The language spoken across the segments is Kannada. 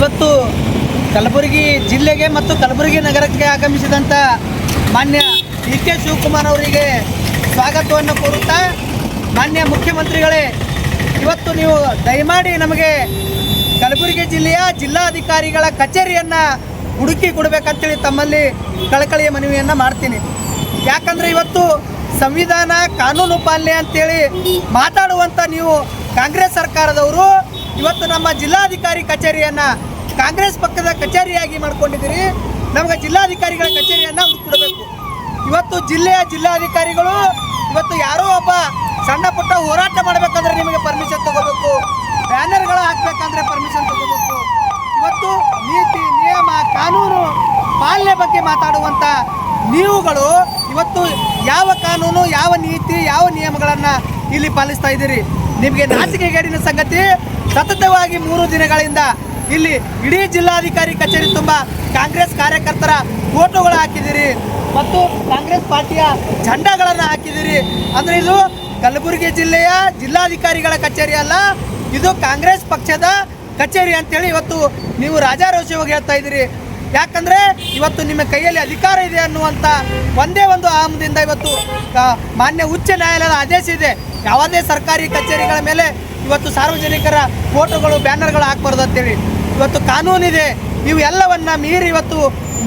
ಇವತ್ತು ಕಲಬುರಗಿ ಜಿಲ್ಲೆಗೆ ಮತ್ತು ಕಲಬುರಗಿ ನಗರಕ್ಕೆ ಆಗಮಿಸಿದಂಥ ಮಾನ್ಯ ಡಿ.ಕೆ. ಶಿವಕುಮಾರ್ ಅವರಿಗೆ ಸ್ವಾಗತವನ್ನು ಕೋರುತ್ತಾ, ಮಾನ್ಯ ಮುಖ್ಯಮಂತ್ರಿಗಳೇ, ಇವತ್ತು ನೀವು ದಯಮಾಡಿ ನಮಗೆ ಕಲಬುರಗಿ ಜಿಲ್ಲೆಯ ಜಿಲ್ಲಾಧಿಕಾರಿಗಳ ಕಚೇರಿಯನ್ನು ಹುಡುಕಿ ಕೊಡಬೇಕಂತೇಳಿ ತಮ್ಮಲ್ಲಿ ಕಳಕಳಿಯ ಮನವಿಯನ್ನು ಮಾಡ್ತೀನಿ. ಯಾಕಂದರೆ ಇವತ್ತು ಸಂವಿಧಾನ ಕಾನೂನು ಪಾಲನೆ ಅಂತೇಳಿ ಮಾತಾಡುವಂಥ ನೀವು ಕಾಂಗ್ರೆಸ್ ಸರ್ಕಾರದವರು ಇವತ್ತು ನಮ್ಮ ಜಿಲ್ಲಾಧಿಕಾರಿ ಕಚೇರಿಯನ್ನು ಕಾಂಗ್ರೆಸ್ ಪಕ್ಷದ ಕಚೇರಿಯಾಗಿ ಮಾಡ್ಕೊಂಡಿದ್ದೀರಿ. ನಮಗೆ ಜಿಲ್ಲಾಧಿಕಾರಿಗಳ ಕಚೇರಿಯನ್ನು ಹುಡುಕೊಡಬೇಕು. ಇವತ್ತು ಜಿಲ್ಲೆಯ ಜಿಲ್ಲಾಧಿಕಾರಿಗಳು ಇವತ್ತು ಯಾರೋ ಒಬ್ಬ ಸಣ್ಣ ಪುಟ್ಟ ಹೋರಾಟ ಮಾಡಬೇಕಂದ್ರೆ ನಿಮಗೆ ಪರ್ಮಿಷನ್ ತಗೋಬೇಕು, ಬ್ಯಾನರ್ಗಳು ಹಾಕಬೇಕಂದ್ರೆ ಪರ್ಮಿಷನ್ ತಗೋಬೇಕು. ಇವತ್ತು ನೀತಿ ನಿಯಮ ಕಾನೂನು ಪಾಲನೆ ಬಗ್ಗೆ ಮಾತಾಡುವಂಥ ನೀವುಗಳು ಇವತ್ತು ಯಾವ ಕಾನೂನು, ಯಾವ ನೀತಿ, ಯಾವ ನಿಯಮಗಳನ್ನು ಇಲ್ಲಿ ಪಾಲಿಸ್ತಾ ಇದ್ದೀರಿ? ನಿಮಗೆ ನಾಚಿಕೆಗೇಡಿನ ಸಂಗತಿ. ಸತತವಾಗಿ 3 ದಿನಗಳಿಂದ ಇಲ್ಲಿ ಇಡೀ ಜಿಲ್ಲಾಧಿಕಾರಿ ಕಚೇರಿ ತುಂಬ ಕಾಂಗ್ರೆಸ್ ಕಾರ್ಯಕರ್ತರ ಫೋಟೋಗಳು ಹಾಕಿದ್ದೀರಿ ಮತ್ತು ಕಾಂಗ್ರೆಸ್ ಪಾರ್ಟಿಯ ಝಂಡಾಗಳನ್ನು ಹಾಕಿದ್ದೀರಿ. ಅಂದರೆ ಇದು ಕಲಬುರಗಿ ಜಿಲ್ಲೆಯ ಜಿಲ್ಲಾಧಿಕಾರಿಗಳ ಕಚೇರಿ ಅಲ್ಲ, ಇದು ಕಾಂಗ್ರೆಸ್ ಪಕ್ಷದ ಕಚೇರಿ ಅಂತೇಳಿ ಇವತ್ತು ನೀವು ರಾಜಾರೋಷವಾಗಿ ಹೇಳ್ತಾ ಇದ್ದೀರಿ. ಯಾಕಂದರೆ ಇವತ್ತು ನಿಮ್ಮ ಕೈಯಲ್ಲಿ ಅಧಿಕಾರ ಇದೆ ಅನ್ನುವಂಥ ಒಂದೇ ಒಂದು ಆಮದಿಂದ ಇವತ್ತು ಮಾನ್ಯ ಉಚ್ಚ ನ್ಯಾಯಾಲಯದ ಆದೇಶ ಇದೆ, ಯಾವುದೇ ಸರ್ಕಾರಿ ಕಚೇರಿಗಳ ಮೇಲೆ ಇವತ್ತು ಸಾರ್ವಜನಿಕರ ಫೋಟೋಗಳು ಬ್ಯಾನರ್ಗಳು ಹಾಕಬಾರ್ದು ಅಂತೇಳಿ. ಇವತ್ತು ಕಾನೂನಿದೆ. ಇವು ಎಲ್ಲವನ್ನ ಮೀರಿ ಇವತ್ತು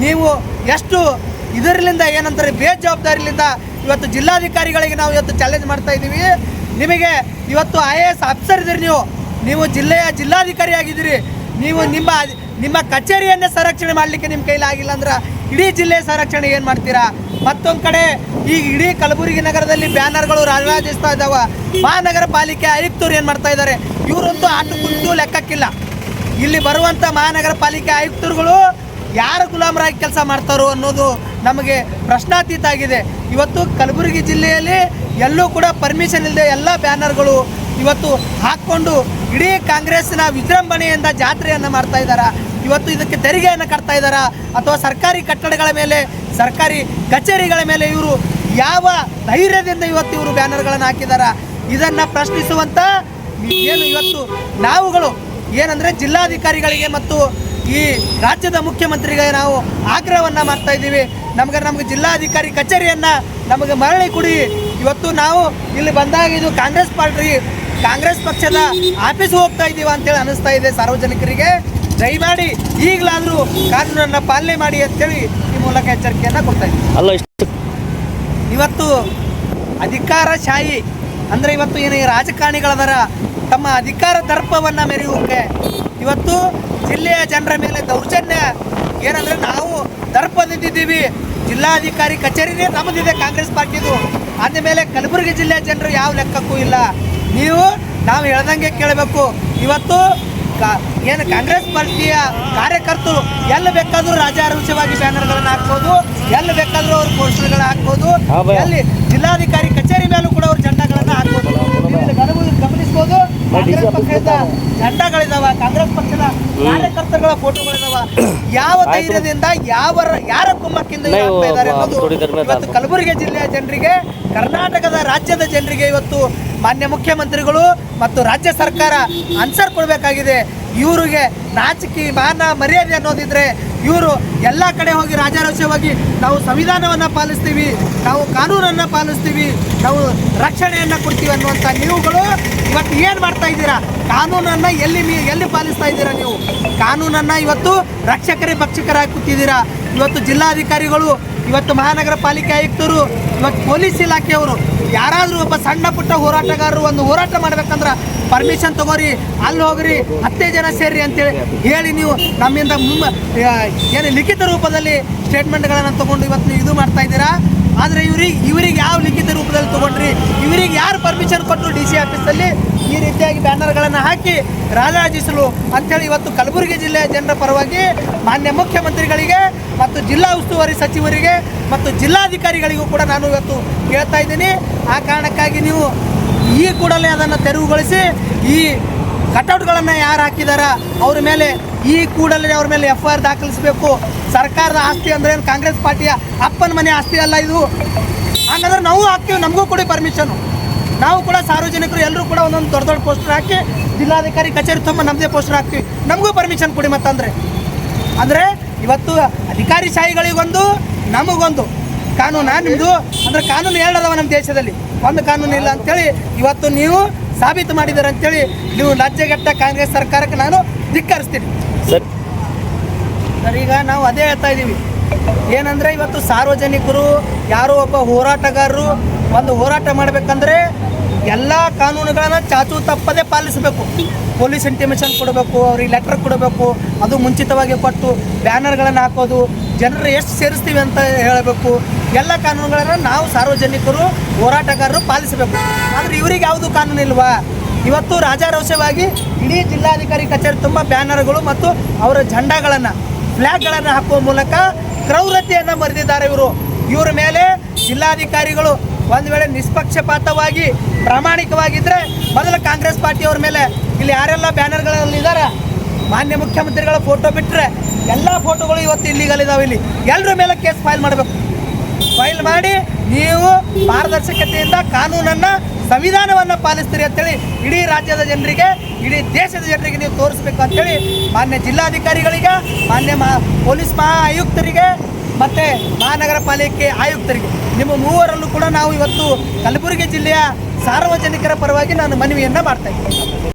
ನೀವು ಎಷ್ಟು ಇದರಿಂದ ಏನಂತಾರೆ ಬೇಜವಾಬ್ದಾರಿಯಿಂದ ಇವತ್ತು ಜಿಲ್ಲಾಧಿಕಾರಿಗಳಿಗೆ ನಾವು ಇವತ್ತು ಚಾಲೆಂಜ್ ಮಾಡ್ತಾ ಇದ್ದೀವಿ. ನಿಮಗೆ ಇವತ್ತು IAS ಆಫೀಸರ್ ಇದ್ದೀರಿ, ನೀವು ಜಿಲ್ಲೆಯ ಜಿಲ್ಲಾಧಿಕಾರಿ ಆಗಿದ್ದೀರಿ. ನೀವು ನಿಮ್ಮ ಕಚೇರಿಯನ್ನೇ ಸಂರಕ್ಷಣೆ ಮಾಡಲಿಕ್ಕೆ ನಿಮ್ಮ ಕೈಲಾಗಿಲ್ಲ ಅಂದ್ರೆ ಇಡೀ ಜಿಲ್ಲೆಯ ಸಂರಕ್ಷಣೆ ಏನು ಮಾಡ್ತೀರಾ? ಮತ್ತೊಂದು ಕಡೆ ಈಗ ಇಡೀ ಕಲಬುರಗಿ ನಗರದಲ್ಲಿ ಬ್ಯಾನರ್ಗಳು ರಾರಾಜಿಸ್ತಾ ಇದ್ದಾವೆ. ಮಹಾನಗರ ಪಾಲಿಕೆ ಆಯುಕ್ತರು ಏನು ಮಾಡ್ತಾ ಇದ್ದಾರೆ? ಇವರಂತೂ ಆಟಕ್ಕಂತೂ ಲೆಕ್ಕಕ್ಕಿಲ್ಲ. ಇಲ್ಲಿ ಬರುವಂಥ ಮಹಾನಗರ ಪಾಲಿಕೆ ಆಯುಕ್ತರುಗಳು ಯಾರು ಗುಲಾಮರಾಗಿ ಕೆಲಸ ಮಾಡ್ತಾರೋ ಅನ್ನೋದು ನಮಗೆ ಪ್ರಶ್ನಾತೀತ ಆಗಿದೆ. ಇವತ್ತು ಕಲಬುರಗಿ ಜಿಲ್ಲೆಯಲ್ಲಿ ಎಲ್ಲೂ ಕೂಡ ಪರ್ಮಿಷನ್ ಇಲ್ಲದೆ ಎಲ್ಲ ಬ್ಯಾನರ್ಗಳು ಇವತ್ತು ಹಾಕ್ಕೊಂಡು ಇಡೀ ಕಾಂಗ್ರೆಸ್ನ ವಿಜೃಂಭಣೆಯಿಂದ ಜಾತ್ರೆಯನ್ನು ಮಾಡ್ತಾ ಇದ್ದಾರೆ. ಇವತ್ತು ಇದಕ್ಕೆ ತೆರಿಗೆಯನ್ನು ಕಟ್ತಾ ಇದ್ದಾರಾ ಅಥವಾ ಸರ್ಕಾರಿ ಕಟ್ಟಡಗಳ ಮೇಲೆ, ಸರ್ಕಾರಿ ಕಚೇರಿಗಳ ಮೇಲೆ ಇವರು ಯಾವ ಧೈರ್ಯದಿಂದ ಇವತ್ತು ಇವರು ಬ್ಯಾನರ್ಗಳನ್ನು ಹಾಕಿದ್ದಾರೆ? ಇದನ್ನು ಪ್ರಶ್ನಿಸುವಂಥ ಏನು ಇವತ್ತು ನಾವುಗಳು ಏನಂದರೆ ಜಿಲ್ಲಾಧಿಕಾರಿಗಳಿಗೆ ಮತ್ತು ಈ ರಾಜ್ಯದ ಮುಖ್ಯಮಂತ್ರಿಗೆ ನಾವು ಆಗ್ರಹವನ್ನು ಮಾಡ್ತಾ ಇದ್ದೀವಿ. ನಮಗೆ ಜಿಲ್ಲಾಧಿಕಾರಿ ಕಚೇರಿಯನ್ನು ನಮಗೆ ಮರಳಿ ಕೊಡಿ. ಇವತ್ತು ನಾವು ಇಲ್ಲಿ ಬಂದಾಗ ಇದು ಕಾಂಗ್ರೆಸ್ ಪಕ್ಷದ ಆಫೀಸ್ ಹೋಗ್ತಾ ಇದ್ದೀವಿ ಅಂತೇಳಿ ಅನ್ನಿಸ್ತಾ ಇದೆ ಸಾರ್ವಜನಿಕರಿಗೆ. ದಯಮಾಡಿ ಈಗಲಾದರೂ ಕಾನೂನನ್ನು ಪಾಲನೆ ಮಾಡಿ ಅಂತೇಳಿ ಈ ಮೂಲಕ ಎಚ್ಚರಿಕೆಯನ್ನು ಕೊಡ್ತಾ ಇದ್ದೀವಿ. ಇವತ್ತು ಅಧಿಕಾರಶಾಹಿ ಅಂದರೆ ಇವತ್ತು ಏನು ರಾಜಕಾರಣಿಗಳದರ ತಮ್ಮ ಅಧಿಕಾರ ದರ್ಪವನ್ನು ಮೆರೆಯೋಕೆ ಇವತ್ತು ಜಿಲ್ಲೆಯ ಜನರ ಮೇಲೆ ದೌರ್ಜನ್ಯ ಏನಂದರೆ ನಾವು ದರ್ಪದಿದ್ದೀವಿ. ಜಿಲ್ಲಾಧಿಕಾರಿ ಕಚೇರಿನೇ ನಮ್ಮದಿದೆ ಕಾಂಗ್ರೆಸ್ ಪಾರ್ಟಿದು. ಅಂದಮೇಲೆ ಕಲಬುರಗಿ ಜಿಲ್ಲೆಯ ಜನರು ಯಾವ ಲೆಕ್ಕಕ್ಕೂ ಇಲ್ಲ. ನಾವು ಹೇಳ್ದಂಗೆ ಕೇಳಬೇಕು. ಇವತ್ತು ಏನು ಕಾಂಗ್ರೆಸ್ ಪಾರ್ಟಿಯ ಕಾರ್ಯಕರ್ತರು ಎಲ್ಲಿ ಬೇಕಾದರೂ ರಾಜಾರೋಷವಾಗಿ ಬ್ಯಾನರ್ಗಳನ್ನು ಹಾಕ್ಬೋದು, ಎಲ್ಲಿ ಬೇಕಾದರೂ ಅವ್ರ ಪೋಸ್ಟರ್ಗಳು ಹಾಕ್ಬೋದು, ಎಲ್ಲಿ ಜಿಲ್ಲಾಧಿಕಾರಿ ಕಚೇರಿ ಮೇಲೂ ಕೂಡ ಅವ್ರ ಜೆಂಡಾಗಳನ್ನು ಹಾಕ್ಬೋದು. ಗಮನಿಸ್ಬೋದು, ಕಾಂಗ್ರೆಸ್ ಪಕ್ಷದ ಜೆಂಡಾಗಳಿದಾವ, ಕಾಂಗ್ರೆಸ್ ಪಕ್ಷದ ಕಾರ್ಯಕರ್ತರುಗಳ ಫೋಟೋಗಳಿದಾವ. ಯಾವ ಧೈರ್ಯದಿಂದ ಯಾರ ಕುಮ್ಮಕ್ಕಿಂದ ಆಗ್ತಾ ಇದ್ದಾರೆ ಅನ್ನೋದು ಇವತ್ತು ಕಲಬುರಗಿ ಜಿಲ್ಲೆಯ ಜನರಿಗೆ, ಕರ್ನಾಟಕದ ರಾಜ್ಯದ ಜನರಿಗೆ ಇವತ್ತು ಮಾನ್ಯ ಮುಖ್ಯಮಂತ್ರಿಗಳು ಮತ್ತು ರಾಜ್ಯ ಸರ್ಕಾರ ಆನ್ಸರ್ ಕೊಡಬೇಕಾಗಿದೆ. ಇವರಿಗೆ ನಾಚಿಕೆ ಮಾನ ಮರ್ಯಾದೆ ಅನ್ನೋದಿದ್ರೆ ಇವರು ಎಲ್ಲ ಕಡೆ ಹೋಗಿ ರಾಜಾರೋಷವಾಗಿ ನಾವು ಸಂವಿಧಾನವನ್ನು ಪಾಲಿಸ್ತೀವಿ, ನಾವು ಕಾನೂನನ್ನು ಪಾಲಿಸ್ತೀವಿ, ನಾವು ರಕ್ಷಣೆಯನ್ನು ಕೊಡ್ತೀವಿ ಅನ್ನುವಂಥ ನೀವುಗಳು ಇವತ್ತು ಏನು ಮಾಡ್ತಾ ಇದ್ದೀರಾ? ಕಾನೂನನ್ನು ಎಲ್ಲಿ ಪಾಲಿಸ್ತಾ ಇದ್ದೀರಾ? ನೀವು ಕಾನೂನನ್ನು ಇವತ್ತು ರಕ್ಷಕರೇ ಭಕ್ಷಕರಾಗಿ ಕೂತಿದ್ದೀರಾ. ಇವತ್ತು ಜಿಲ್ಲಾಧಿಕಾರಿಗಳು, ಇವತ್ತು ಮಹಾನಗರ ಪಾಲಿಕೆ ಆಯುಕ್ತರು, ಇವತ್ತು ಪೊಲೀಸ್ ಇಲಾಖೆಯವರು ಯಾರಾದರೂ ಒಬ್ಬ ಸಣ್ಣ ಪುಟ್ಟ ಹೋರಾಟಗಾರರು ಒಂದು ಹೋರಾಟ ಮಾಡ್ಬೇಕಂದ್ರೆ ಪರ್ಮಿಷನ್ ತಗೋರಿ, ಅಲ್ಲಿ ಹೋಗ್ರಿ, 10 ಜನ ಸೇರಿ ಅಂತೇಳಿ ಹೇಳಿ ನೀವು ನಮ್ಮಿಂದ ಏನು ಲಿಖಿತ ರೂಪದಲ್ಲಿ ಸ್ಟೇಟ್ಮೆಂಟ್ಗಳನ್ನು ತೊಗೊಂಡು ಇವತ್ತು ಇದು ಮಾಡ್ತಾ ಇದ್ದೀರಾ. ಆದರೆ ಇವರಿಗೆ ಯಾವ ಲಿಖಿತ ರೂಪದಲ್ಲಿ ತೊಗೊಂಡ್ರಿ? ಇವರಿಗೆ ಯಾರು ಪರ್ಮಿಷನ್ ಕೊಟ್ಟರು DC ಆಫೀಸಲ್ಲಿ ಈ ರೀತಿಯಾಗಿ ಬ್ಯಾನರ್ಗಳನ್ನು ಹಾಕಿ ರಾಜಾಜಿಸಲು ಅಂಥೇಳಿ ಇವತ್ತು ಕಲಬುರಗಿ ಜಿಲ್ಲೆಯ ಜನರ ಪರವಾಗಿ ಮಾನ್ಯ ಮುಖ್ಯಮಂತ್ರಿಗಳಿಗೆ ಮತ್ತು ಜಿಲ್ಲಾ ಉಸ್ತುವಾರಿ ಸಚಿವರಿಗೆ ಮತ್ತು ಜಿಲ್ಲಾಧಿಕಾರಿಗಳಿಗೂ ಕೂಡ ನಾನು ಇವತ್ತು ಹೇಳ್ತಾ ಇದ್ದೀನಿ. ಆ ಕಾರಣಕ್ಕಾಗಿ ನೀವು ಈ ಕೂಡಲೇ ಅದನ್ನು ತೆರವುಗೊಳಿಸಿ ಈ ಕಟೌಟ್ಗಳನ್ನು ಯಾರು ಹಾಕಿದಾರ ಅವ್ರ ಮೇಲೆ ಈ ಕೂಡಲೇ ಅವ್ರ ಮೇಲೆ FIR ದಾಖಲಿಸಬೇಕು. ಸರ್ಕಾರದ ಆಸ್ತಿ ಅಂದರೆ ಏನು ಕಾಂಗ್ರೆಸ್ ಪಾರ್ಟಿಯ ಅಪ್ಪನ ಮನೆ ಆಸ್ತಿ ಅಲ್ಲ ಇದು. ಹಾಗಾದ್ರೆ ನಾವು ಹಾಕ್ತೀವಿ, ನಮಗೂ ಕೊಡಿ ಪರ್ಮಿಷನು. ನಾವು ಕೂಡ ಸಾರ್ವಜನಿಕರು ಎಲ್ಲರೂ ಕೂಡ ಒಂದೊಂದು ದೊಡ್ಡ ದೊಡ್ಡ ಪೋಸ್ಟರ್ ಹಾಕಿ ಜಿಲ್ಲಾಧಿಕಾರಿ ಕಚೇರಿ ತುಂಬ ನಮ್ಮದೇ ಪೋಸ್ಟರ್ ಹಾಕ್ತೀವಿ, ನಮಗೂ ಪರ್ಮಿಷನ್ ಕೊಡಿ ಮತ್ತಂದರೆ. ಅಂದರೆ ಇವತ್ತು ಅಧಿಕಾರಿಶಾಹಿಗಳಿಗೊಂದು ನಮಗೊಂದು ಕಾನೂನು ನಿಮ್ಮದು ಅಂದರೆ ಕಾನೂನು ಹೇಳದವ ನಮ್ಮ ದೇಶದಲ್ಲಿ, ಒಂದು ಕಾನೂನು ಇಲ್ಲ ಅಂಥೇಳಿ ಇವತ್ತು ನೀವು ಸಾಬೀತು ಮಾಡಿದ್ದೀರ ಅಂಥೇಳಿ ನೀವು ಲಜ್ಜೆಗೆಟ್ಟ ಕಾಂಗ್ರೆಸ್ ಸರ್ಕಾರಕ್ಕೆ ನಾನು ಧಿಕ್ಕರಿಸ್ತೀನಿ ಸರ್. ಈಗ ನಾವು ಅದೇ ಹೇಳ್ತಾ ಇದ್ದೀವಿ, ಏನಂದರೆ ಇವತ್ತು ಸಾರ್ವಜನಿಕರು ಯಾರೋ ಒಬ್ಬ ಹೋರಾಟಗಾರರು ಒಂದು ಹೋರಾಟ ಮಾಡಬೇಕಂದ್ರೆ ಎಲ್ಲ ಕಾನೂನುಗಳನ್ನು ಚಾಚು ತಪ್ಪದೇ ಪಾಲಿಸಬೇಕು. ಪೊಲೀಸ್ ಇಂಟಿಮೇಷನ್ ಕೊಡಬೇಕು, ಅವ್ರಿಗೆ ಲೆಟರ್ ಕೊಡಬೇಕು, ಅದು ಮುಂಚಿತವಾಗಿ ಕೊಟ್ಟು ಬ್ಯಾನರ್ಗಳನ್ನು ಹಾಕೋದು, ಜನರು ಎಷ್ಟು ಸೇರಿಸ್ತೀವಿ ಅಂತ ಹೇಳಬೇಕು. ಎಲ್ಲ ಕಾನೂನುಗಳನ್ನು ನಾವು ಸಾರ್ವಜನಿಕರು ಹೋರಾಟಗಾರರು ಪಾಲಿಸಬೇಕು. ಆದರೆ ಇವರಿಗೆ ಯಾವುದು ಕಾನೂನು ಇಲ್ವಾ? ಇವತ್ತು ರಾಜಾರೋಷವಾಗಿ ಇಡೀ ಜಿಲ್ಲಾಧಿಕಾರಿ ಕಚೇರಿ ತುಂಬ ಬ್ಯಾನರ್ಗಳು ಮತ್ತು ಅವರ ಜೆಂಡಾಗಳನ್ನು ಫ್ಲ್ಯಾಗ್ಗಳನ್ನು ಹಾಕುವ ಮೂಲಕ ಕ್ರೌರತೆಯನ್ನು ಬರೆದಿದ್ದಾರೆ ಇವರ ಮೇಲೆ. ಜಿಲ್ಲಾಧಿಕಾರಿಗಳು ಒಂದು ವೇಳೆ ನಿಷ್ಪಕ್ಷಪಾತವಾಗಿ ಪ್ರಾಮಾಣಿಕವಾಗಿದ್ದರೆ ಮೊದಲು ಕಾಂಗ್ರೆಸ್ ಪಾರ್ಟಿಯವ್ರ ಮೇಲೆ ಇಲ್ಲಿ ಯಾರೆಲ್ಲ ಬ್ಯಾನರ್ಗಳಲ್ಲಿದ್ದಾರೆ ಮಾನ್ಯ ಮುಖ್ಯಮಂತ್ರಿಗಳ ಫೋಟೋ ಬಿಟ್ಟರೆ ಎಲ್ಲ ಫೋಟೋಗಳು ಇವತ್ತು ಇಲ್ಲಿಗಲ್ ಇದಾವೆ. ಇಲ್ಲಿ ಎಲ್ಲರ ಮೇಲೆ ಕೇಸ್ ಫೈಲ್ ಮಾಡಬೇಕು. ಫೈಲ್ ಮಾಡಿ ನೀವು ಪಾರದರ್ಶಕತೆಯಿಂದ ಕಾನೂನನ್ನು ಸಂವಿಧಾನವನ್ನು ಪಾಲಿಸ್ತೀರಿ ಅಂತೇಳಿ ಇಡೀ ರಾಜ್ಯದ ಜನರಿಗೆ, ಇಡೀ ದೇಶದ ಜನರಿಗೆ ನೀವು ತೋರಿಸ್ಬೇಕು ಅಂತೇಳಿ ಮಾನ್ಯ ಜಿಲ್ಲಾಧಿಕಾರಿಗಳಿಗೆ, ಮಾನ್ಯ ಪೊಲೀಸ್ ಮಹಾ ಆಯುಕ್ತರಿಗೆ ಮತ್ತು ಮಹಾನಗರ ಪಾಲಿಕೆ ಆಯುಕ್ತರಿಗೆ, ನಿಮ್ಮ ಮೂವರಲ್ಲೂ ಕೂಡ ನಾವು ಇವತ್ತು ಕಲಬುರಗಿ ಜಿಲ್ಲೆಯ ಸಾರ್ವಜನಿಕರ ಪರವಾಗಿ ನಾನು ಮನವಿಯನ್ನು ಮಾಡ್ತಾ ಇದ್ದೀನಿ.